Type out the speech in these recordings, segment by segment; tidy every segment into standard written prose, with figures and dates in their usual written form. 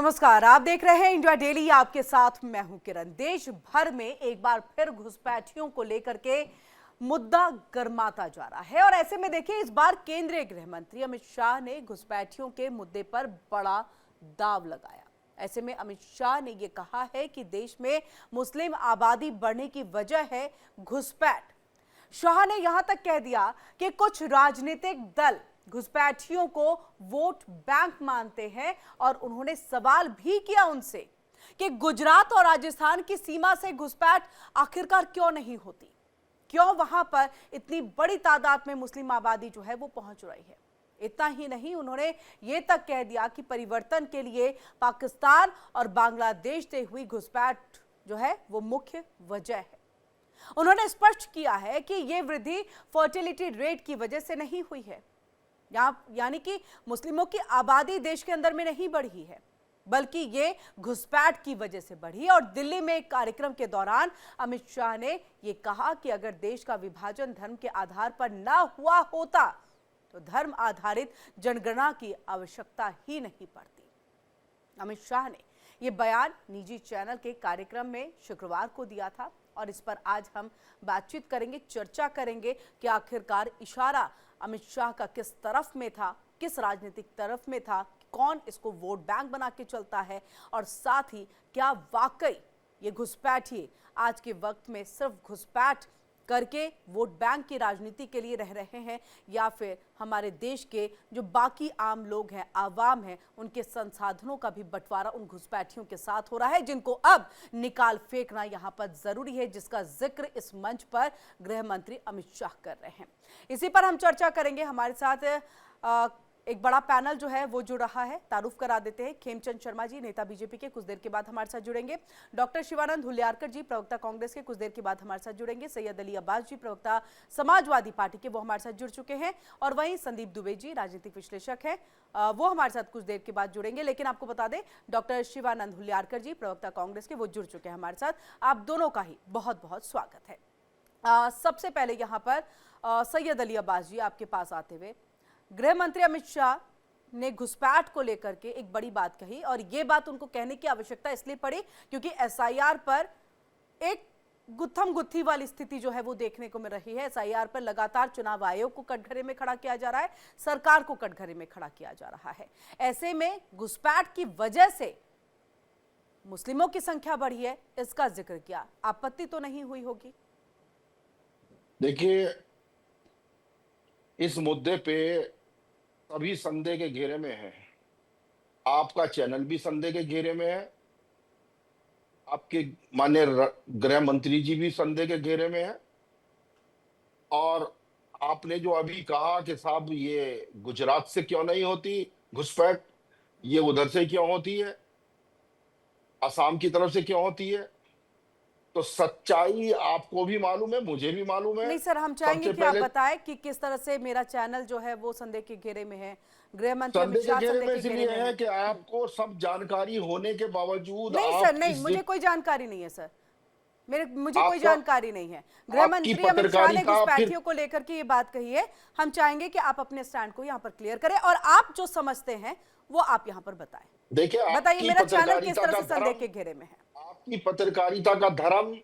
नमस्कार, आप देख रहे हैं इंडिया डेली। आपके साथ मैं हूं किरण। देश भर में एक बार फिर घुसपैठियों को लेकर के मुद्दा गर्माता जा रहा है और ऐसे में देखिए, इस बार केंद्रीय गृह मंत्री अमित शाह ने घुसपैठियों के मुद्दे पर बड़ा दांव लगाया। ऐसे में अमित शाह ने यह कहा है कि देश में मुस्लिम आबादी बढ़ने की वजह है घुसपैठ। शाह ने यहां तक कह दिया कि कुछ राजनीतिक दल घुसपैठियों को वोट बैंक मानते हैं और उन्होंने सवाल भी किया उनसे कि गुजरात और राजस्थान की सीमा से घुसपैठ आखिरकार क्यों नहीं होती, क्यों वहां पर इतनी बड़ी तादाद में मुस्लिम आबादी जो है वो पहुंच रही है। इतना ही नहीं, उन्होंने ये तक कह दिया कि परिवर्तन के लिए पाकिस्तान और बांग्लादेश से हुई घुसपैठ जो है वो मुख्य वजह है। उन्होंने स्पष्ट किया है कि यह वृद्धि फर्टिलिटी रेट की वजह से नहीं हुई है, यानी कि मुस्लिमों की आबादी देश के अंदर में नहीं बढ़ी है, बल्कि ये घुसपैठ की वजह से बढ़ी। और दिल्ली में एक कार्यक्रम के दौरान अमित शाह ने यह कहा कि अगर देश का विभाजन धर्म के आधार पर ना हुआ होता तो धर्म आधारित जनगणना की आवश्यकता ही नहीं पड़ती। अमित शाह ने यह बयान निजी चैनल के कार्यक्रम में शुक्रवार को दिया था और इस पर आज हम बातचीत करेंगे, चर्चा करेंगे कि आखिरकार इशारा अमित शाह का किस तरफ में था, किस राजनीतिक तरफ में था, कौन इसको वोट बैंक बना के चलता है और साथ ही क्या वाकई ये घुसपैठिए आज के वक्त में सिर्फ घुसपैठ करके वोट बैंक की राजनीति के लिए रह रहे हैं या फिर हमारे देश के जो बाकी आम लोग हैं, आवाम हैं, उनके संसाधनों का भी बंटवारा उन घुसपैठियों के साथ हो रहा है जिनको अब निकाल फेंकना यहां पर जरूरी है, जिसका जिक्र इस मंच पर गृह मंत्री अमित शाह कर रहे हैं। इसी पर हम चर्चा करेंगे। हमारे साथ एक बड़ा पैनल जो है वो जुड़ रहा है। तारुफ करा देते हैं, खेमचंद शर्मा जी नेता बीजेपी के कुछ देर के बाद हमारे साथ जुड़ेंगे। डॉक्टर शिवानंद हुल्यारकर जी प्रवक्ता कांग्रेस के कुछ देर के बाद हमारे साथ जुड़ेंगे। सैयद अली अब्बास जी प्रवक्ता समाजवादी पार्टी के, वो हमारे साथ जुड़ चुके हैं। और वहीं संदीप दुबे जी राजनीतिक विश्लेषक हैं, वो हमारे साथ कुछ देर के बाद जुड़ेंगे। लेकिन आपको बता दें, डॉक्टर शिवानंद हुल्यारकर जी प्रवक्ता कांग्रेस के, वो जुड़ चुके हैं हमारे साथ। आप दोनों का ही बहुत बहुत स्वागत है। सबसे पहले यहाँ पर सैयद अली अब्बास जी आपके पास आते हुए, गृह मंत्री अमित शाह ने घुसपैठ को लेकर के एक बड़ी बात कही और यह बात उनको कहने की आवश्यकता इसलिए पड़ी क्योंकि एसआईआर पर एक गुत्थम गुत्थी वाली स्थिति जो है वो देखने को मिल रही है। एसआईआर पर लगातार चुनाव आयोग को कटघरे में खड़ा किया जा रहा है, सरकार को कटघरे में खड़ा किया जा रहा है। ऐसे में घुसपैठ की वजह से मुस्लिमों की संख्या बढ़ी है, इसका जिक्र किया, आपत्ति तो नहीं हुई होगी? देखिए, इस मुद्दे पे सभी संदेह के घेरे में है। आपका चैनल भी संदेह के घेरे में है, आपके माननीय गृह मंत्री जी भी संदेह के घेरे में है। और आपने जो अभी कहा कि साहब ये गुजरात से क्यों नहीं होती घुसपैठ, ये उधर से क्यों होती है, असम की तरफ से क्यों होती है, तो सच्चाई आपको भी मालूम है, मुझे भी मालूम है। नहीं सर, हम चाहेंगे कि आप बताएं कि किस तरह से मेरा चैनल जो है वो संदेह के घेरे में है। गृह मंत्री अमित शाह संदेह के घेरे में संदेह के घेरे इसलिए में है कि आपको सब जानकारी होने के बावजूद नहीं सर, आप नहीं, इस मुझे कोई जानकारी नहीं है सर, मुझे कोई आपका जानकारी नहीं है। गृह आपकी मंत्री अमित शाह ने पत्रकारिता फिर घुसपैठियों को लेकर के ये बात कही है। हम चाहेंगे कि आप अपने स्टैंड को यहाँ पर क्लियर करें और आप जो समझते हैं वो आप यहाँ पर बताएं। देखिए, बताइए, आपकी मेरा चैनल किस पत्रकारिता तरह का से संदेह धर्म, के घेरे में है? आपकी पत्रकारिता का धर्म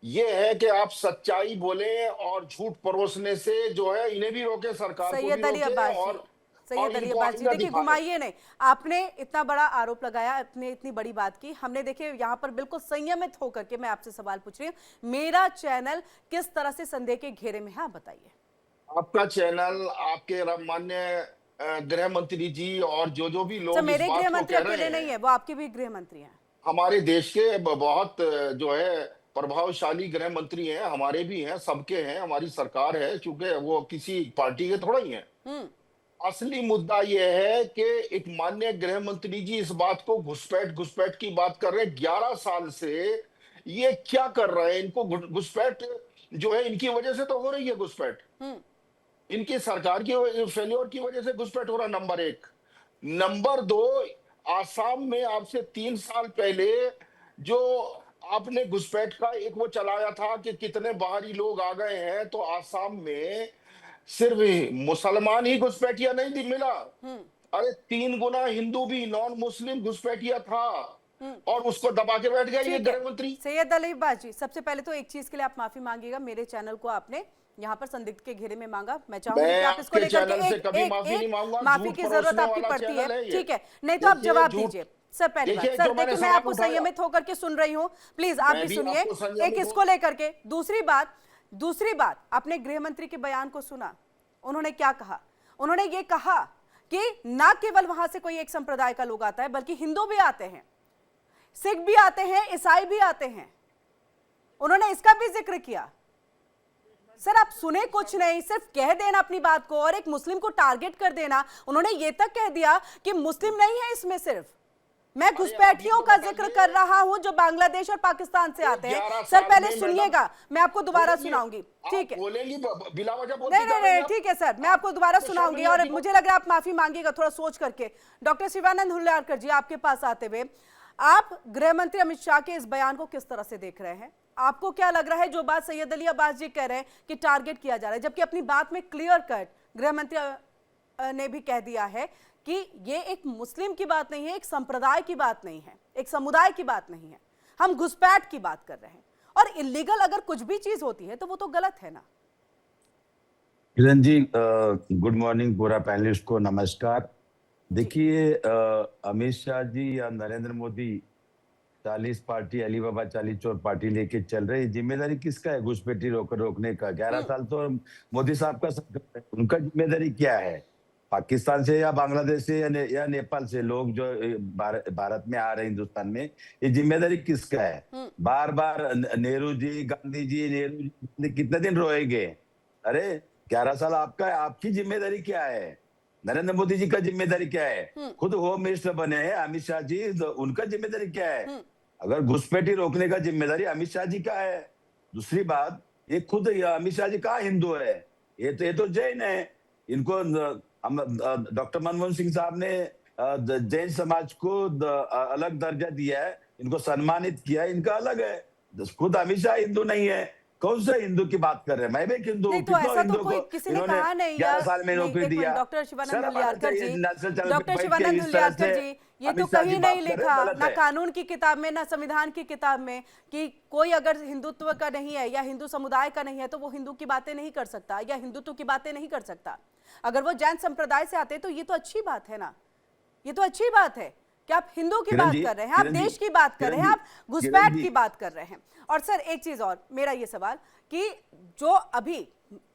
ये है कि आप सच्चाई बोले और झूठ परोसने से जो है इन्हें भी रोके, सरकार को भी सैयद अली रोके अब्बास जी, और सैयद अली इनको अब्बास जी, आईना देखिए दिखाए। घुमाइए नहीं। आपने इतना बड़ा आरोप लगाया, आपने इतनी बड़ी बात की, हमने देखिए यहाँ पर बिल्कुल संयमित होकर के मैं आपसे सवाल पूछ रही हूँ, मेरा चैनल किस तरह से संदेह के घेरे में है, आप बताइए। आपका चैनल, आपके माननीय गृह मंत्री जी और जो भी सर, लोग इस मेरे बात गृह को मंत्री कह रहे अकेले नहीं हैं, है, वो आपके भी गृह मंत्री हैं। हमारे देश के बहुत जो है प्रभावशाली गृह मंत्री हैं, हमारे भी हैं, सबके हैं, हमारी सरकार है, क्योंकि वो किसी पार्टी के थोड़ा ही हैं। असली मुद्दा यह है कि एक माननीय गृह मंत्री जी इस बात को घुसपैठ घुसपैठ की बात कर रहे हैं। 11 साल से ये क्या कर रहे हैं? इनको घुसपैठ जो है इनकी वजह से तो हो रही है घुसपैठ, इनकी सरकार की फेल्योर की वजह से घुसपैठ हो रहा, नंबर एक। नंबर दो, आसाम में आपसे 3 साल पहले जो आपने घुसपैठ का एक वो चलाया था कि कितने बाहरी लोग आ गए हैं, तो आसाम में सिर्फ मुसलमान ही घुसपैठिया नहीं मिला, अरे 3 गुना हिंदू भी नॉन मुस्लिम घुसपैठिया था और उसको दबा के बैठ गया ये ठीक है गृह मंत्री। सैयद अली अब्बास जी, सबसे पहले तो एक चीज के लिए आप माफी मांगिएगा, मेरे चैनल को आपने यहाँ पर संदिग्ध के घेरे में मांगा। मैं चाहूंगी कि मैं आप इसको आपके लेकर के चैनल से एक कभी एक माफी नहीं एक मांगूंगा, माफी झूठ की जरूरत परोसने आपकी वाला पड़ती चैनल है, है ये। ठीक है, नहीं तो आप देखिए, जवाब झूठ- दीजिए। सर पहली बात, देखिए, सर जो मैंने देखिए मैं सवाल आपको उठाया, संयमित होकर के सुन रही हूँ, प्लीज आप मैं भी भी सुनिए। आपको संयमित एक इसको लेकर के दूसरी बात आपने गृह मंत्री के बयान को सुना, उन्होंने क्या कहा? उन्होंने ये कहा कि ना केवल वहां से कोई एक संप्रदाय का लोग आता है, बल्कि हिंदू भी आते हैं, सिख भी आते हैं, ईसाई भी आते हैं, उन्होंने इसका भी जिक्र किया। सर आप सुने कुछ नहीं, सिर्फ कह देना अपनी बात को और एक मुस्लिम को टारगेट कर देना। उन्होंने ये तक कह दिया कि मुस्लिम नहीं है इसमें, सिर्फ मैं घुसपैठियों का जिक्र कर रहा हूं जो बांग्लादेश और पाकिस्तान से आते हैं। सर पहले सुनिएगा, मैं आपको दोबारा सुनाऊंगी, ठीक है? बोलेंगी बिला वजह बोलती नहीं नहीं नहीं, ठीक है सर, मैं आपको दोबारा सुनाऊंगी और मुझे लग रहा है आप माफी मांगिएगा थोड़ा सोच करके। डॉक्टर शिवानंद हुल्लारकर जी, आपके पास आते हुए, आप गृह मंत्री अमित शाह के इस बयान को किस तरह से देख रहे हैं? आपको क्या लग रहा है जो बात सैयद अली अब्बास जी कह रहे हैं कि टारगेट किया जा रहा है, जबकि अपनी बात में क्लियर कट गृह मंत्री ने भी कह दिया है कि ये एक मुस्लिम की बात नहीं है, एक संप्रदाय की बात नहीं है, एक समुदाय की बात नहीं है, हम घुसपैठ की बात कर रहे हैं। और इलीगल अगर कुछ भी चीज होती है तो वो तो गलत है ना। किरण जी, गुड मॉर्निंग, पूरा पैनलिस्ट को नमस्कार। देखिए, अमित शाह जी या नरेंद्र मोदी 40 पार्टी, अली बाबा 40 चोर पार्टी लेके चल रहे, जिम्मेदारी किसका है घुसपैठी रोकने का? 11 साल तो मोदी साहब का सरकार है, उनका जिम्मेदारी क्या है? पाकिस्तान से या बांग्लादेश से या नेपाल से लोग जो भारत में आ रहे हैं, हिंदुस्तान में, ये जिम्मेदारी किसका है? बार बार नेहरू जी, गांधी जी कितने दिन रोएंगे? अरे 11 साल आपका है, आपकी जिम्मेदारी क्या है? नरेंद्र मोदी जी का जिम्मेदारी क्या है? खुद होम मिनिस्टर बने हैं अमित शाह जी, उनका जिम्मेदारी क्या है? अगर घुसपैठी रोकने का जिम्मेदारी अमित शाह जी का है। दूसरी बात, ये खुद अमित शाह जी कहाँ हिंदू है? ये तो जैन है। इनको डॉक्टर मनमोहन सिंह साहब ने जैन समाज को अलग दर्जा दिया है, इनको सम्मानित किया है, इनका अलग है। खुद अमित शाह हिंदू नहीं है, कौन सा हिंदू की बात कर रहे हैं? मैं भी हिंदू हूं। तो ऐसा तो कोई किसी ने कहा नहीं 11 साल में नौकरी दिया। डॉक्टर शिवानंद हुल्लारकर जी, ये अमित तो शाह कहीं जी नहीं बात कर रहे हैं, लिखा गलत ना है। कानून की किताब में ना संविधान की किताब में कि कोई अगर हिंदुत्व का नहीं है या हिंदू समुदाय का नहीं है तो वो हिंदू की बातें नहीं कर सकता या हिंदुत्व की बातें नहीं कर सकता। अगर वो जैन संप्रदाय से आते तो ये तो अच्छी बात है ना, ये तो अच्छी बात है कि आप हिंदू की बात कर रहे हैं, आप देश की बात कर रहे हैं, आप घुसपैठ की बात कर रहे हैं। और सर एक चीज और, मेरा ये सवाल कि जो अभी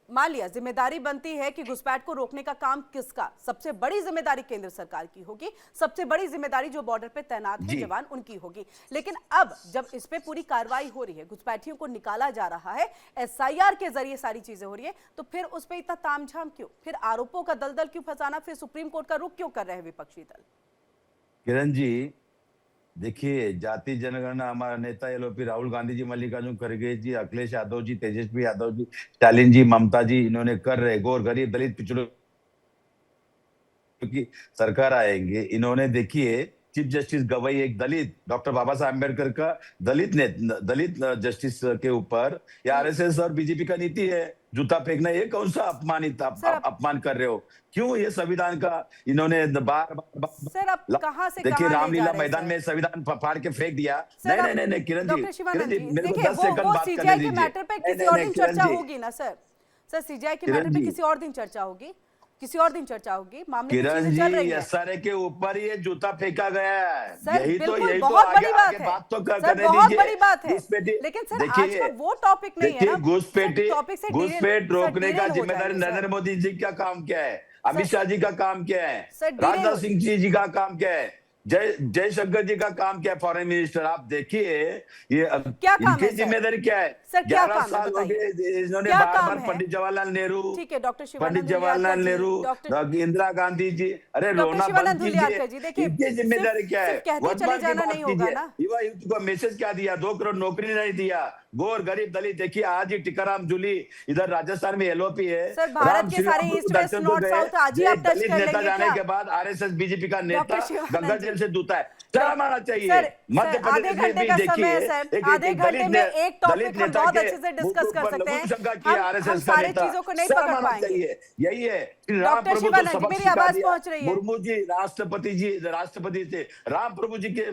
मान लिया जिम्मेदारी बनती है कि घुसपैठ को रोकने का काम किसका? सबसे बड़ी जिम्मेदारी केंद्र सरकार की होगी, सबसे बड़ी जिम्मेदारी जो बॉर्डर पे तैनात है जवान उनकी होगी। लेकिन अब जब इस पे पूरी कार्रवाई हो रही है, घुसपैठियों को निकाला जा रहा है, एसआईआर के जरिए सारी चीजें हो रही है, तो फिर उस पर इतना तामझाम क्यों? फिर आरोपों का दलदल क्यों फंसाना? फिर सुप्रीम कोर्ट का रुख क्यों कर रहे हैं विपक्षी दल? किरण जी, देखिए, जाति जनगणना हमारा नेता एलओपी राहुल गांधी जी, मल्लिकार्जुन खड़गे जी, अखिलेश यादव जी, तेजस्वी यादव जी, स्टालिन जी, ममता जी, इन्होंने कर रहे। गौर गरीब दलित पिछड़ों की सरकार आएंगे, इन्होंने देखिए चीफ जस्टिस गवई एक दलित, डॉक्टर बाबा साहब अम्बेडकर का दलित जस्टिस के ऊपर, या आरएसएस और बीजेपी का नीति है जूता फेंकना। ये कौन सा अपमान कर रहे हो? क्यों ये संविधान का इन्होंने बार सर अब कहां से देखिए, कहां रामलीला मैदान में संविधान फाड़ के फेंक दिया। नहीं किरण जी, मेरे को 10 सेकंड बात करने दीजिए। मैटर पे किसी और दिन चर्चा होगी ना सर। सर सीजीआई के मैटर पे किसी और दिन चर्चा होगी, किसी और दिन चर्चा होगी। मामले की चीजें चल रही है। एसआरए के ऊपर ये जूता फेंका गया है। सर यही तो बहुत बड़ी बात है। बात तो सर करने बहुत बड़ी बात है, दीजिए। लेकिन सर आज का वो टॉपिक नहीं है ना। घुसपैठ रोकने का जिम्मेदारी नरेंद्र मोदी जी का काम क्या है? अमित शाह जी का काम क्या है? राजनाथ सिंह जी का काम क्या है? जयशंकर जी का काम क्या है? फॉरेन मिनिस्टर, आप देखिए ये क्या काम इनकी जिम्मेदारी क्या है? सर क्या 11 साल हो गए, इन्होंने बार-बार पंडित जवाहरलाल नेहरू, ठीक है, डॉक्टर पंडित जवाहरलाल नेहरू, इंदिरा गांधी जी, अरे रोना बंद कीजिए। इनकी जिम्मेदारी क्या है? चले जाना नहीं होगा ना। युवा यूथ को मैसेज क्या दिया? 2 करोड़ नौकरी नहीं दिया। गौर गरीब दलित, देखिए आज ही टिकाराम जूली इधर राजस्थान में एलओपी है। सर भारत के सारे ईस्ट वेस्ट नॉर्थ साउथ आज ही आप टच कर लेंगे नेता जाने के बाद आरएसएस बीजेपी का नेता गंगा जेल से दूता है, शर्म आना चाहिए। सर, मध्य सर, आधे प्रदेश में घंटे भी का समय है देखिए, सर, आधे घंटे में एक टॉपिक हम बहुत अच्छे से डिस्कस कर सकते हैं। हम सारी चीजों को नहीं पकड़ पाएंगे। यही है राम डॉक्टर प्रभु तो शिवानंद जी, सबक मेरी सिखा आवाज दिया। पहुंच रही है। मुर्मू जी राष्ट्रपति से राम प्रभु जी के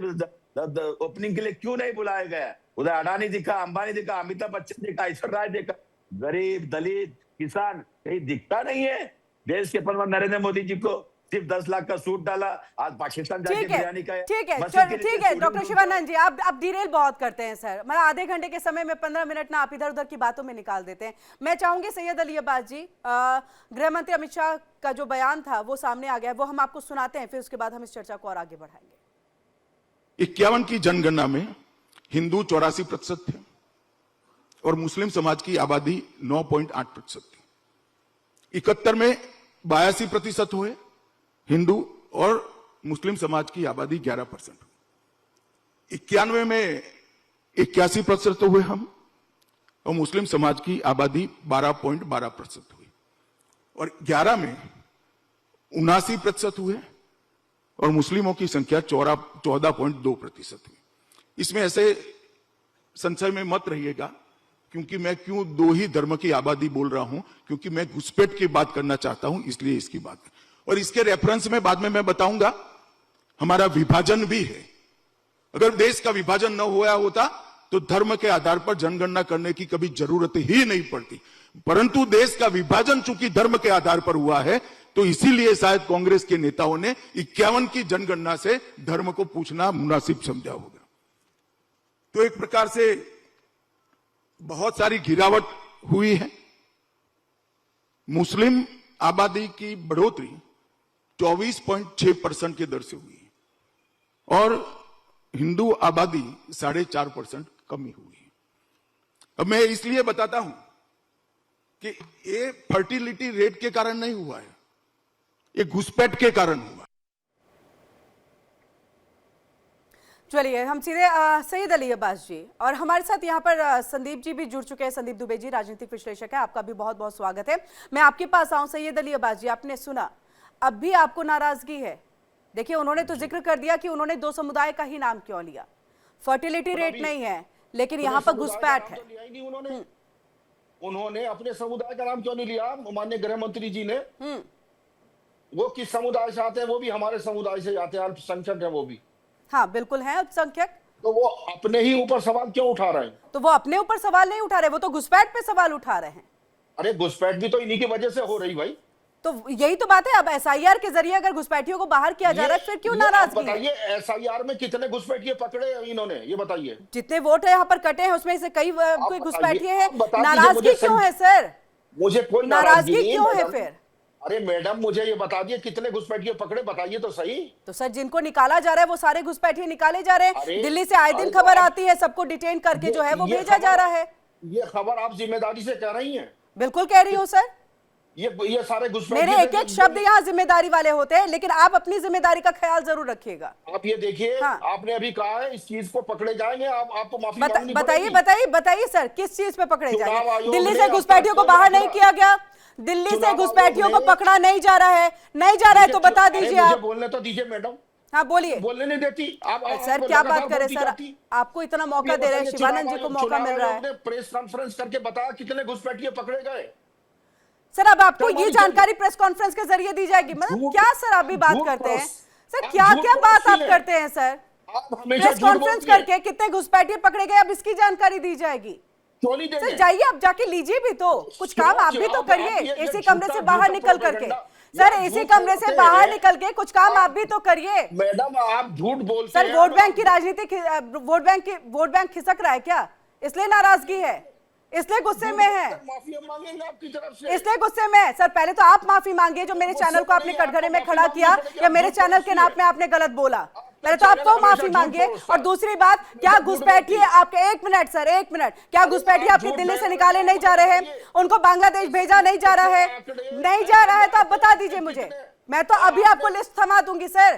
ओपनिंग के लिए क्यों नहीं बुलाया गया? उधर अडानी दिखा, अंबानी दिखा, अमिताभ बच्चन दिखा, ऐश्वर्या राय दिखा, गरीब दलित किसान कहीं दिखता नहीं है। देश के प्रधानमंत्री नरेंद्र मोदी जी को सिर्फ 10 लाख का सूट डाला, आज पाकिस्तान जाके बिरयानी का ठीक है डॉक्टर शिवानंद जी, आप डिरेल बहुत करते हैं सर। मैं आधे घंटे के समय में 15 मिनट ना आप इधर उधर की बातों में निकाल देते हैं। मैं चाहूंगी सैयद अली अब्बास जी, गृह मंत्री अमित शाह का जो बयान था वो सामने आ गया, वो हम आपको सुनाते हैं, फिर उसके बाद हम इस चर्चा को और आगे बढ़ाएंगे। 51 की जनगणना में हिंदू 84% थे और मुस्लिम समाज की आबादी 9.8% थी। 71 में 82% हुए हिंदू और मुस्लिम समाज की आबादी 11%। 91 में 81% हुए हम और मुस्लिम समाज की आबादी 12.12% हुई और 11 में 79% हुए और मुस्लिमों की संख्या 14.2% हुई। इसमें ऐसे संशय में मत रहिएगा क्योंकि मैं क्यों दो ही धर्म की आबादी बोल रहा हूं, क्योंकि मैं घुसपैठ की बात करना चाहता हूं, इसलिए इसकी बात है। और इसके रेफरेंस में बाद में मैं बताऊंगा, हमारा विभाजन भी है। अगर देश का विभाजन न हुआ होता तो धर्म के आधार पर जनगणना करने की कभी जरूरत ही नहीं पड़ती, परंतु देश का विभाजन चूंकि धर्म के आधार पर हुआ है तो इसीलिए शायद कांग्रेस के नेताओं ने 51 की जनगणना से धर्म को पूछना मुनासिब समझा होगा। तो एक प्रकार से बहुत सारी गिरावट हुई है। मुस्लिम आबादी की बढ़ोतरी 24.6% की दर से हुई है और हिंदू आबादी 4.5% कमी हुई है। अब मैं इसलिए बताता हूं कि ये फर्टिलिटी रेट के कारण नहीं हुआ है, ये घुसपैठ के कारण हुआ। चलिए हम सीधे सैयद अली अब्बास जी, और हमारे साथ यहाँ पर संदीप जी भी जुड़ चुके हैं। संदीप दुबे जी राजनीतिक विश्लेषक है, आपका भी बहुत बहुत स्वागत है। मैं आपके पास आऊं सैयद अली अब्बास जी, आपने सुना, अब भी आपको नाराजगी है? देखिए उन्होंने तो जिक्र कर दिया कि उन्होंने दो समुदाय का ही नाम क्यों लिया, फर्टिलिटी रेट नहीं है लेकिन यहाँ पर घुसपैठ है। उन्होंने अपने समुदाय का नाम क्यों नहीं लिया? माननीय गृह मंत्री जी ने, वो किस समुदाय से आते हैं? वो भी हमारे समुदाय से आते हैं, अल्पसंख्यक है वो भी। हाँ बिल्कुल है अल्पसंख्यक। तो वो अपने ही ऊपर सवाल क्यों उठा रहे हैं? तो वो अपने ऊपर सवाल नहीं उठा रहे, वो तो घुसपैठ पे सवाल उठा रहे हैं। अरे घुसपैठ भी तो इन्हीं की वजह से हो रही भाई। तो यही तो बात है, अब एसआईआर के जरिए अगर घुसपैठियों को बाहर किया जा रहा है फिर क्यों नाराजगी? बताइए एसआईआर में कितने घुसपैठिए पकड़े इन्होंने, ये बताइए। जितने वोट है यहाँ पर कटे हैं उसमें से कई कोई घुसपैठिए हैं, नाराजगी क्यों है सर? मुझे कोई नाराजगी क्यों है फिर? अरे मैडम मुझे ये बता दिए कितने घुसपैठिए पकड़े, बताइए तो सही। तो सर जिनको निकाला जा रहा है वो सारे घुसपैठिए निकाले जा रहे हैं। दिल्ली से आए दिन खबर आती है, सबको डिटेन करके जो है वो भेजा जा रहा है। ये खबर आप जिम्मेदारी से कह रही हैं? बिल्कुल कह रही हूँ सर। ये सारे घुसपैठिए, मेरे एक एक शब्द यहाँ जिम्मेदारी वाले होते हैं, लेकिन आप अपनी जिम्मेदारी का ख्याल जरूर रखिएगा। आप ये देखिए, हाँ। आपने अभी कहा है इस चीज को पकड़े जाएंगे, आपको माफी मांगनी पड़ेगी। बताइए सर किस चीज पे पकड़े जाएंगे? दिल्ली से घुसपैठियों को बाहर नहीं किया गया, दिल्ली से घुसपैठियों को पकड़ा नहीं जा रहा है, तो बता दीजिए आप। बोलने तो दीजिए मैडम। हाँ बोलिए। बोलने नहीं देती आप सर, क्या बात करें सर, आपको इतना मौका दे रहे हैं, शिवानंद जी को मौका मिल रहा है। प्रेस कॉन्फ्रेंस करके बताया कितने घुसपैठिए पकड़े गए। सर अब आपको ये जानकारी प्रेस कॉन्फ्रेंस के जरिए दी जाएगी? मतलब क्या सर आप भी बात करते हैं सर, क्या क्या बात आप करते हैं सर? प्रेस कॉन्फ्रेंस करके कितने घुसपैठिए पकड़े गए अब इसकी जानकारी दी जाएगी? सर जाइए आप जाके लीजिए भी तो, कुछ काम आप भी तो करिए इसी कमरे से बाहर निकल करके। सर इसी कमरे से बाहर निकल के कुछ काम आप भी तो करिए। मैडम आप झूठ बोलते सर, वोट बैंक की राजनीति, वोट बैंक खिसक रहा है क्या? इसलिए नाराजगी है, इसलिए गुस्से में है, माफी मांगेंगे आपकी तरफ से, इसलिए गुस्से में है। सर पहले तो आप माफी मांगिए जो मेरे चैनल को आपने कटघरे में खड़ा किया या मेरे चैनल के नाम में आपने गलत बोला, पहले तो आपको माफी मांगिए। और दूसरी बात, क्या घुसपैठिए आपके, एक मिनट सर, एक मिनट, क्या घुसपैठिए आपके दिल्ली से निकाले नहीं जा रहे हैं? उनको बांग्लादेश भेजा नहीं जा रहा है? नहीं जा रहा है तो आप बता दीजिए मुझे, मैं तो अभी आपको लिस्ट थमा दूंगी सर,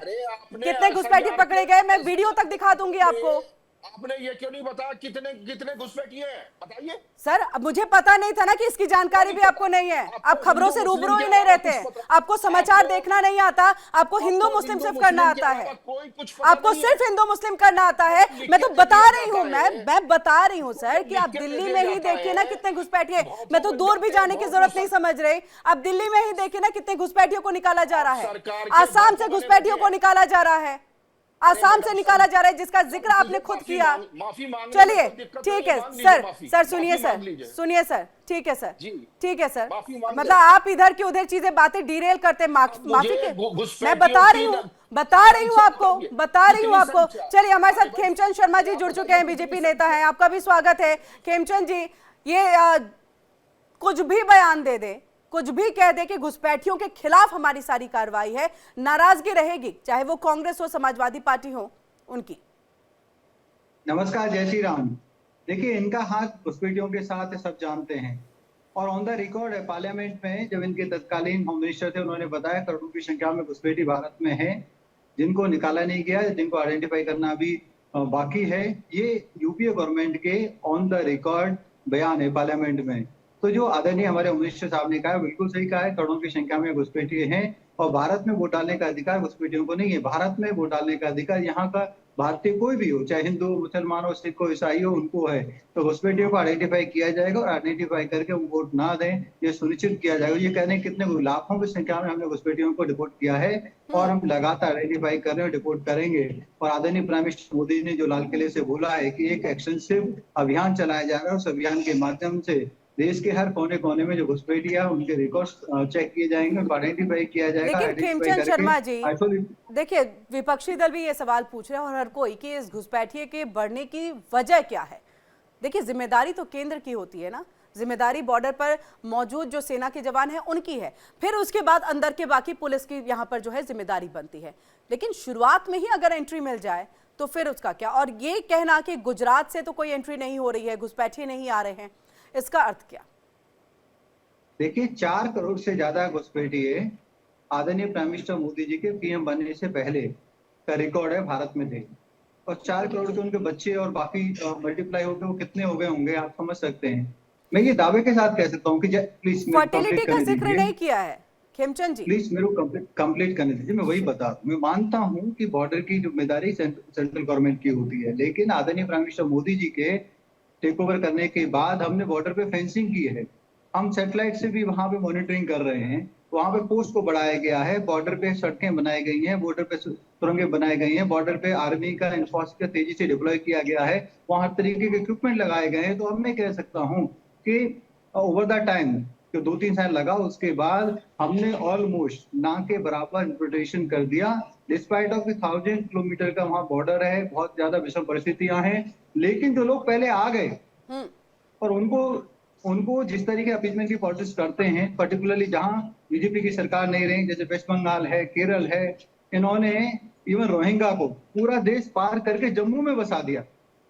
कितने घुसपैठिए पकड़े गए, मैं वीडियो तक दिखा दूंगी आपको। आपने ये क्यों नहीं बताया कितने कितने घुसपैठिए हैं, बताइए। सर अब मुझे पता नहीं था ना कि इसकी जानकारी भी आपको नहीं है। आप खबरों से रूबरू ही नहीं रहते, आपको समाचार देखना नहीं आता, आपको हिंदू मुस्लिम सिर्फ करना आता है, आपको सिर्फ हिंदू मुस्लिम करना आता है। मैं तो बता रही हूँ, मैं बता रही हूँ सर कि आप दिल्ली में ही देखिए ना कितने घुसपैठिए, मैं तो दूर भी जाने की जरूरत नहीं समझ रही। आप दिल्ली में ही देखिए ना कितने घुसपैठियों को निकाला जा रहा है, आसाम से घुसपैठियों को निकाला जा रहा है, आसाम से निकाला जा रहा है, जिसका जिक्र आपने खुद किया। चलिए ठीक है सर, सुनिए सर, ठीक है सर, ठीक है सर, मतलब आप इधर की उधर चीजें बातें डिरेल करते, माफी के मैं बता रही हूँ आपको। चलिए हमारे साथ खेमचंद शर्मा जी जुड़ चुके हैं, बीजेपी नेता हैं, आपका भी स्वागत है। खेमचंद जी, ये कुछ भी बयान दे दे, कुछ भी कह दे कि घुसपैठियों के खिलाफ हमारी सारी कार्रवाई है, नाराजगी रहेगी, चाहे वो कांग्रेस हो, समाजवादी पार्टी हो उनकी। नमस्कार, जय श्री राम। देखिए, इनका हाथ घुसपैठियों के साथ सब जानते हैं और ऑन द रिकॉर्ड है पार्लियामेंट में, जब इनके तत्कालीन होम मिनिस्टर थे उन्होंने बताया करोड़ों की संख्या में घुसपैठी भारत में है, जिनको निकाला नहीं गया, जिनको आइडेंटिफाई करना अभी बाकी है। ये यूपीए गवर्नमेंट के ऑन द रिकॉर्ड बयान है पार्लियामेंट में। तो जो आदरणीय हमारे होम मिनिस्टर साहब ने कहा बिल्कुल सही कहा है, करोड़ों की संख्या में घुसपैठी हैं और भारत में वोट डालने का अधिकार घुसपैठियों को नहीं है। भारत में वोट डालने का अधिकार यहाँ का भारतीय कोई भी हो, चाहे हिंदू, मुसलमान हो, सिख हो, ईसाई हो, उनको है। तो घुसपैठियों को आइडेंटिफाई किया जाएगा और आइडेंटिफाई करके वो वोट ना दें, ये सुनिश्चित किया जाएगा। ये कहने कितने लाखों की संख्या में हमने घुसपैठियों को डिपोर्ट किया है और हम लगातार आइडेंटिफाई कर रहे हैं, डिपोर्ट करेंगे। और आदरणीय प्राइम मिनिस्टर मोदी ने जो लाल किले से बोला है कि एक एक्सटेंसिव अभियान चलाया जा रहा है, उस अभियान के माध्यम से देश के हर कोने कोने में जो घुसपैठियां उनके रिकॉर्ड्स चेक किए जाएंगे, आइडेंटिफाई किया जाएगा। लेकिन खेमचंद शर्मा जी, देखिए विपक्षी दल भी ये सवाल पूछ रहे हैं और हर कोई कि इस घुसपैठिए के बढ़ने की वजह क्या है। देखिए जिम्मेदारी तो केंद्र की होती है ना, जिम्मेदारी बॉर्डर पर मौजूद जो सेना के जवान हैं उनकी है, फिर उसके बाद अंदर के बाकी पुलिस की यहाँ पर जो है जिम्मेदारी बनती है। लेकिन शुरुआत में ही अगर एंट्री मिल जाए तो फिर उसका क्या? और ये कहना कि गुजरात से तो कोई एंट्री नहीं हो रही है, घुसपैठिए नहीं आ रहे हैं, इसका अर्थ क्या? देखिए 4 करोड़ से ज्यादा घुसपैठिए आदरणीय प्राइम मिनिस्टर मोदी जी के पीएम बनने से पहले का रिकॉर्ड है भारत में थे, और 4 करोड़ के उनके बच्चे और बाकी मल्टीप्लाई होकर वो कितने हो गए होंगे आप समझ सकते हैं। मैं ये दावे के साथ कह सकता हूँ कि प्लीज फर्टिलिटी का जिक्र नहीं किया है खेमचंद जी, प्लीज मेरे को कंप्लीट करने दीजिए। मैं वही बता रहा हूँ, मैं मानता हूँ कि बॉर्डर की जिम्मेदारी सेंट्रल गवर्नमेंट की होती है, लेकिन आदरणीय प्राइम मिनिस्टर मोदी जी के टेक ओवर करने के बाद हमने बॉर्डर पे फेंसिंग की है, हम सैटेलाइट से भी वहां पे मॉनिटरिंग कर रहे हैं, वहां पे पोस्ट को बढ़ाया गया है, बॉर्डर पे सड़कें बनाई गई हैं, बॉर्डर पे सुरंगें बनाई गई हैं, बॉर्डर पे आर्मी का इंफ्रास्ट्रक्चर तेजी से डिप्लॉय किया गया है, वहां हर तरीके के इक्विपमेंट लगाए गए हैं। तो अब मैं कह सकता हूँ कि ओवर द टाइम जो 2-3 साल लगा, उसके बाद हमने ऑलमोस्ट ना के बराबर इंफिल्ट्रेशन कर दिया। डिस्पाइट ऑफ 1000 किलोमीटर का वहां बॉर्डर है, बहुत ज्यादा विषम परिस्थितियां हैं, लेकिन जो लोग पहले आ गए और उनको जिस तरीके अपीजमेंट की पॉलिटिक्स करते हैं, पर्टिकुलरली जहां बीजेपी की सरकार नहीं रही, जैसे वेस्ट बंगाल है, केरल है, इन्होंने इवन रोहिंग्या को पूरा देश पार करके जम्मू में बसा दिया।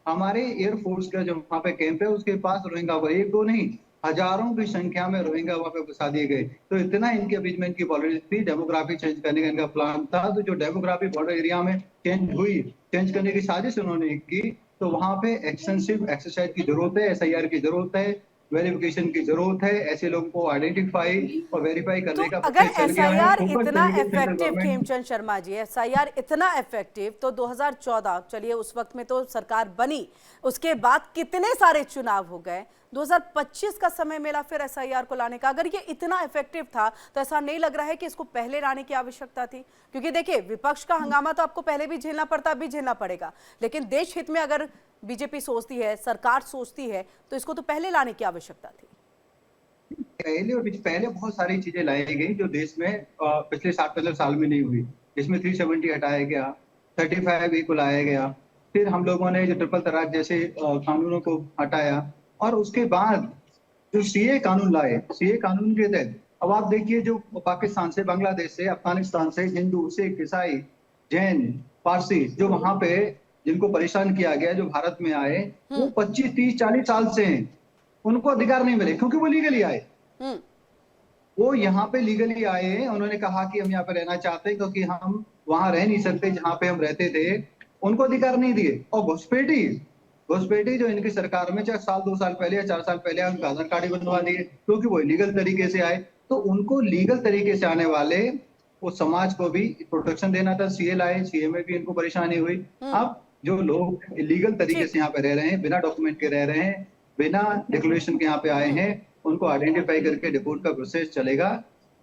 हमारे एयरफोर्स का जो वहां पे कैंप है उसके पास रोहिंग्या को 1-2 नहीं, हजारों की संख्या में रोहिंग्या वहां पे बसा दिए गए। तो इतना इनकी अपीजमेंट की पॉलिटिक्स थी, डेमोग्राफी चेंज करने का इनका प्लान था। तो जो डेमोग्राफी बॉर्डर एरिया में चेंज करने की साजिश उन्होंने की, तो वहां पे एक्सटेंसिव एक्सरसाइज की जरूरत है, एसआईआर की जरूरत है, वेरिफिकेशन की जरूरत है, ऐसे लोगों को आइडेंटिफाई और वेरीफाई करने का। अगर एसआईआर इतना इफेक्टिव, खेमचंद शर्मा जी, एसआईआर इतना इफेक्टिव, तो 2014 चलिए उस वक्त में तो सरकार बनी, उसके बाद कितने सारे चुनाव हो गए, 2025 का समय मिला फिर एसआईआर को लाने का। अगर ये इतना इफेक्टिव था तो ऐसा नहीं लग रहा है कि इसको पहले लाने की आवश्यकता थी? क्योंकि देखिए विपक्ष का हंगामा तो आपको पहले भी झेलना पड़ता, अभी झेलना पड़ेगा, लेकिन देश हित में अगर बीजेपी सोचती है, सरकार सोचती है, तो इसको तो पहले लाने की आवश्यकता थी। पहले बहुत सारी चीजें लाई गई जो देश में पिछले 60-65 साल में नहीं हुई। इसमें 370 हटाया गया, 35A को लाया गया, फिर हम लोगों ने जो ट्रिपल तलाक जैसे कानूनों को हटाया, और उसके बाद जो सीए कानून लाए, सीए कानून के तहत अब आप देखिए जो पाकिस्तान से, बांग्लादेश से, अफगानिस्तान से हिंदू, सिख, ईसाई, जैन, पारसी जो वहां पे जिनको परेशान किया गया, जो भारत में आए, वो 25, 30, 40 साल से हैं, उनको अधिकार नहीं मिले क्योंकि वो लीगली आए। वो यहाँ पे लीगली आए, उन्होंने कहा कि हम यहाँ पे रहना चाहते हैं क्योंकि हम वहां रह नहीं सकते जहाँ पे हम रहते थे, उनको अधिकार नहीं दिए। और घुसपैठी घुसपैठी जो इनकी सरकार में चाहे साल 2 साल पहले या 4 साल पहले उनका आधार कार्ड ही बनवा दिए, क्योंकि वो इलीगल तरीके से आए। तो उनको लीगल तरीके से आने वाले वो समाज को भी प्रोटेक्शन देना था। सीए लाए, सीए में भी इनको परेशानी हुई। अब जो लोग इलीगल तरीके से यहाँ पे रह रहे हैं, बिना डॉक्यूमेंट के रह रहे हैं, बिना डिक्लेरेशन के यहाँ पे आए हैं, उनको आइडेंटिफाई करके डिपोर्ट का प्रोसेस चलेगा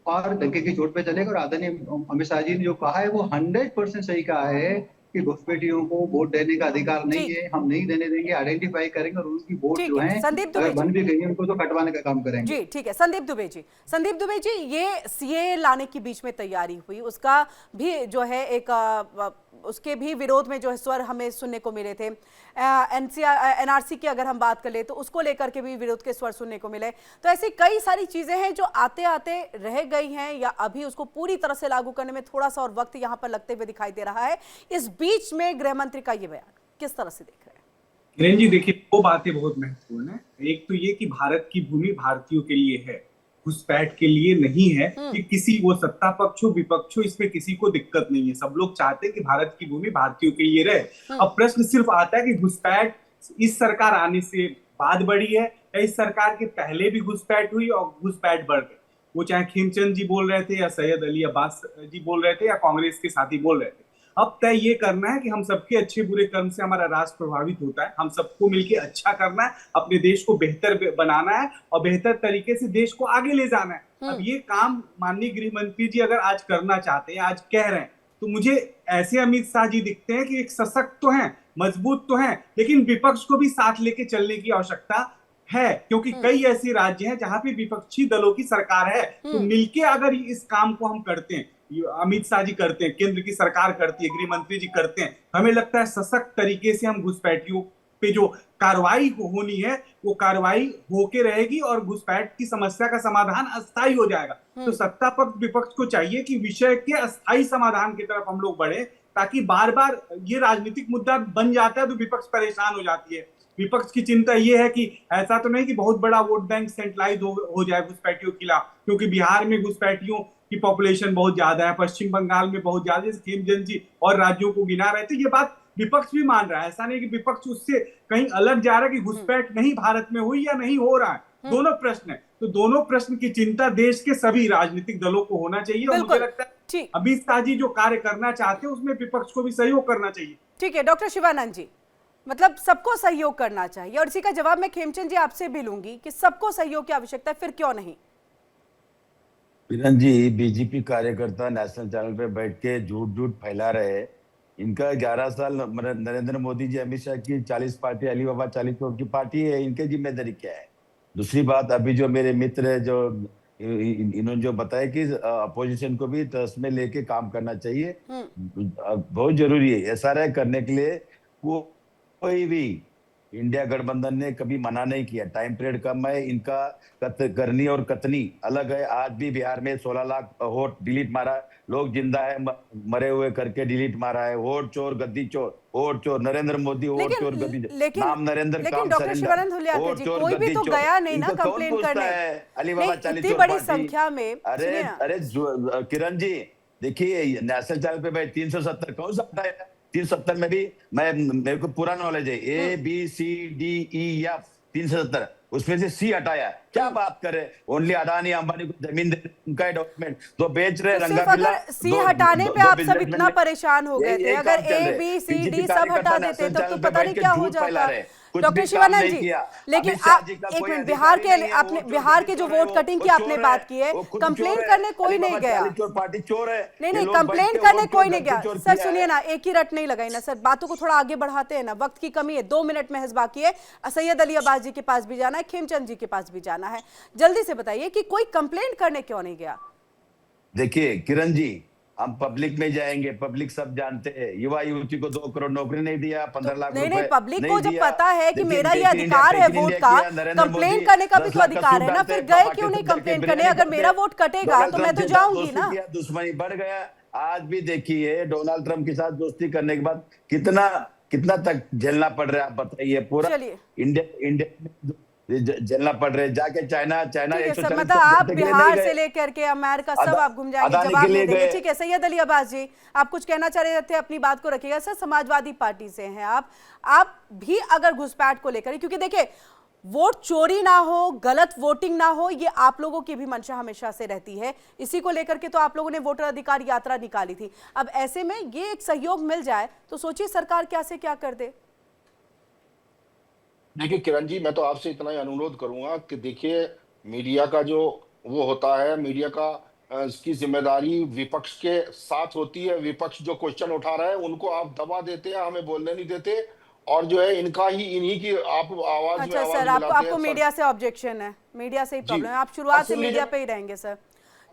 और डंके की चोट पे चलेगा। और आदरणीय अमित शाह जी ने जो कहा है वो 100% सही कहा है कि घुसपैठियों को वोट देने का अधिकार नहीं है, हम नहीं देने देंगे, आइडेंटिफाई करेंगे और उनकी वोट जो है अगर बन भी गई है उनको तो कटवाने का काम करेंगे। जी ठीक है। संदीप दुबे जी, ये सीए लाने की बीच में तैयारी हुई, उसका भी जो है एक उसके भी विरोध में जो है स्वर हमें सुनने को मिले थे। एनआरसी की अगर हम बात कर ले तो उसको लेकर के भी विरोध के स्वर सुनने को मिले। तो ऐसी कई सारी चीजें हैं जो आते आते रह गई हैं या अभी उसको पूरी तरह से लागू करने में थोड़ा सा और वक्त यहाँ पर लगते हुए दिखाई दे रहा है। इस बीच में गृह मंत्री का ये बयान किस तरह से देख रहे हैं? किरण जी देखिए, दो बातें बहुत महत्वपूर्ण है। एक तो ये कि भारत की भूमि भारतीयों के लिए है, घुसपैठ के लिए नहीं है कि किसी वो सत्ता पक्ष हो विपक्ष हो, इसमें किसी को दिक्कत नहीं है। सब लोग चाहते हैं कि भारत की भूमि भारतीयों के लिए रहे। अब प्रश्न सिर्फ आता है कि घुसपैठ इस सरकार आने से बाद बढ़ी है या इस सरकार के पहले भी घुसपैठ हुई और घुसपैठ बढ़ गई। वो चाहे खेमचंद जी बोल रहे थे या सैयद अली अब्बास जी बोल रहे थे या कांग्रेस के साथी बोल रहे थे। अब तय ये करना है कि हम सबके अच्छे बुरे कर्म से हमारा राष्ट्र प्रभावित होता है, हम सबको मिलकर अच्छा करना है, अपने देश को बेहतर बनाना है और बेहतर तरीके से देश को आगे ले जाना है। अब ये काम माननीय गृह मंत्री जी अगर आज करना चाहते हैं, आज कह रहे हैं, तो मुझे ऐसे अमित शाह जी दिखते हैं कि एक सशक्त तो हैं, मजबूत तो हैं, लेकिन विपक्ष को भी साथ लेके चलने की आवश्यकता है, क्योंकि कई ऐसे राज्य हैं जहां पे विपक्षी दलों की सरकार है। तो मिलके अगर इस काम को हम करते हैं, अमित शाह जी करते हैं, केंद्र की सरकार करती है, गृह मंत्री जी करते हैं, हमें लगता है सशक्त तरीके से हम घुसपैठियों पे जो कार्रवाई होनी है वो कार्रवाई होके रहेगी और घुसपैठ की समस्या का समाधान अस्थायी हो जाएगा। तो सत्ता पक्ष विपक्ष को चाहिए कि विषय के अस्थायी समाधान की तरफ हम लोग बढ़े, ताकि बार बार ये राजनीतिक मुद्दा बन जाता है तो विपक्ष परेशान हो जाती है। विपक्ष की चिंता ये है कि ऐसा तो नहीं कि बहुत बड़ा वोट बैंक सेंट्रलाइज हो जाए घुसपैठियों के खिलाफ, क्योंकि बिहार में घुसपैठियों की पॉपुलेशन बहुत ज्यादा है, पश्चिम बंगाल में बहुत ज्यादा, जैसे खेमचंद जी और राज्यों को गिना रहे थे। ये बात विपक्ष भी मान रहा है, ऐसा नहीं कि विपक्ष उससे कहीं अलग जा रहा है कि घुसपैठ नहीं भारत में हुई या नहीं हो रहा है। दोनों प्रश्न है, तो दोनों प्रश्न की चिंता देश के सभी राजनीतिक दलों को होना चाहिए और मुझे लगता है अमित शाह जी जो कार्य करना चाहते हैं उसमें विपक्ष को भी सहयोग करना चाहिए। ठीक है डॉक्टर शिवानंद जी, मतलब सबको सहयोग करना चाहिए और इसी का जवाब मैं खेमचंद जी आपसे भी लूंगी कि सबको सहयोग की आवश्यकता है, फिर क्यों नहीं? किरण जी, बीजेपी कार्यकर्ता नेशनल चैनल पे बैठ के झूठ फैला रहे हैं। इनका 11 साल नरेंद्र मोदी जी, अमित शाह की 40 पार्टी, अली बाबा 40 करोड़ की पार्टी है, इनकी जिम्मेदारी क्या है? दूसरी बात, अभी जो मेरे मित्र है जो इन्होंने जो बताया कि अपोजिशन को भी टच में लेके काम करना चाहिए, बहुत जरूरी है। एसआरआई करने के लिए वो कोई भी इंडिया गठबंधन ने कभी मना नहीं किया। टाइम पीरियड कम है, इनका करनी और कतनी अलग है। आज भी बिहार में 16 लाख वोट डिलीट मारा, लोग जिंदा है मरे हुए करके डिलीट मारा है। वोट चोर गद्दी चोर, वोट चोर नरेंद्र मोदी, वोट चोर गद्दी चोर, नाम नरेंद्र काम डॉक्टर शिवानंद हुलियाकर जी, कोई भी तो गया नहीं ना कंप्लेन करने। अली बाबा 40 इतनी बड़ी संख्या में। अरे किरण जी देखिए, नेशनल चैनल पे भाई 370 कौन सा हटाया? 370 में भी मेरे को पूरा नॉलेज है, ABCDEF 370, उसमें से C हटाया। क्या बात कर रहे हैं? ओनली अडानी अंबानी को जमीन दे, उनका डॉक्यूमेंट तो बेच रहे रंगा बिल्ला। C हटाने पे आप सब इतना परेशान हो गए थे, अगर ABCD सब हटा देते तो पता नहीं क्या हो जाता। डॉक्टर शिवानंद जी, लेकिन आप एक मिनट, बिहार के जो वोट कटिंग की आपने बात की है, कंप्लेन करने कोई नहीं गया। पार्टी चोर है, नहीं कंप्लेन करने कोई नहीं गया। सर सुनिए ना, एक ही रट नहीं लगाई ना सर, बातों को थोड़ा आगे बढ़ाते हैं ना, वक्त की कमी है, 2 मिनट महज बाकी है। सैयद अली अब्बास जी के पास भी जाना है, खेमचंद जी के पास भी जाना है, जल्दी से बताइए कि कोई कंप्लेन करने क्यों नहीं गया? देखिए किरण जी, हम पब्लिक में जाएंगे, पब्लिक सब जानते हैं, युवा युवती को 2 करोड़ नौकरी नहीं दिया, 15 लाख रुपए नहीं, पब्लिक को जब पता है कि मेरा ये अधिकार है वोट का, कंप्लेन करने का भी तो अधिकार है ना, फिर गए क्यों नहीं कंप्लेन करने? अगर मेरा वोट कटेगा तो मैं तो जाऊंगी ना। दुश्मनी बढ़ गया। आज भी देखिए, डोनाल्ड ट्रंप के साथ दोस्ती करने के बाद कितना तक झेलना पड़ रहा है, आप बताइए। पूरा इंडिया झेलना पड़ रहा है। जाके चाइना ठीक है सर, 140 मतलब आप घंटे के लिए बिहार नहीं से गए। लेकर के अमेरिका सब आप घूम जाएंगे, अदानी जवाब के लिए नहीं देंगे। गए। ठीक है सैयद अली अब्बास जी, आप कुछ कहना चाह रहे थे, अपनी बात को रखिएगा। सर समाजवादी पार्टी से हैं आप भी अगर घुसपैठ को लेकर, क्योंकि देखिए वोट चोरी ना हो, गलत वोटिंग ना हो, ये आप लोगों की भी मंशा हमेशा से रहती है। इसी को लेकर के तो आप लोगों ने वोटर अधिकार यात्रा निकाली थी। अब ऐसे में ये एक सहयोग मिल जाए तो सोचिए सरकार क्या से क्या कर दे। देखिए किरण जी, मैं तो आपसे इतना ही अनुरोध करूंगा कि देखिए मीडिया का जो वो होता है, मीडिया का इसकी जिम्मेदारी विपक्ष के साथ होती है। विपक्ष जो क्वेश्चन उठा रहा है उनको आप दबा देते हैं, हमें बोलने नहीं देते, और जो है इन्हीं की आप आवाज में अच्छा आवाज सर, मिलाते आपको हैं। मीडिया से ऑब्जेक्शन है, मीडिया से ही जी। प्रॉब्लम है, आप शुरुआत से सुन लीजिए। मीडिया पे ही रहेंगे सर।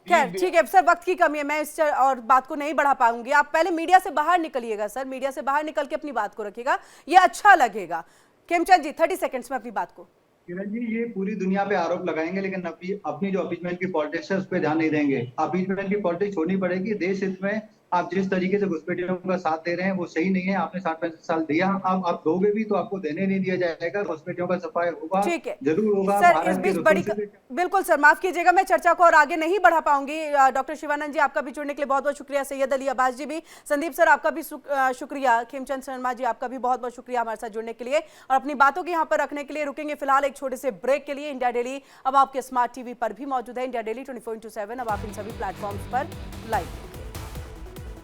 खैर जी, ठीक है सर, वक्त की कमी है, मैं इस और बात को नहीं बढ़ा पाऊंगी। आप पहले मीडिया से बाहर निकलिएगा सर, मीडिया से बाहर निकल के अपनी बात को रखिएगा, ये अच्छा लगेगा। खेमचंद जी 30 सेकंड्स में अपनी बात को। किरण जी, ये पूरी दुनिया पे आरोप लगाएंगे लेकिन अपनी जो अपीजमेंट की पॉलिटिक्स है उस पर ध्यान नहीं देंगे। अपीजमेंट की पॉलिटिक्स होनी पड़ेगी देश हित में। आप जिस तरीके से घुसपैठियों का साथ दे रहे हैं वो सही नहीं है। आपने 60-65 साल दिया, आप दोगे भी तो आपको देने नहीं दिया जाएगा। घुसपैठियों का सफाई होगा, ठीक है जरूर होगा। सर, इस भारत के बीच बड़ी रसूल से बिल्कुल सर, माफ कीजिएगा, मैं चर्चा को और आगे नहीं बढ़ा पाऊंगी। डॉक्टर शिवानंद जी आपका भी जुड़ने के लिए बहुत बहुत शुक्रिया, सैयद अली अब्बास जी भी, संदीप सर आपका भी शुक्रिया, खेमचंद शर्मा जी आपका भी बहुत बहुत शुक्रिया हमारे साथ जुड़ने के लिए और अपनी बातों को यहाँ पर रखने के लिए। रुकेंगे फिलहाल एक छोटे से ब्रेक के लिए। इंडिया डेली अब आपके स्मार्ट टीवी पर भी मौजूद है। इंडिया डेली 24/7 अब आप इन सभी प्लेटफॉर्म्स पर लाइव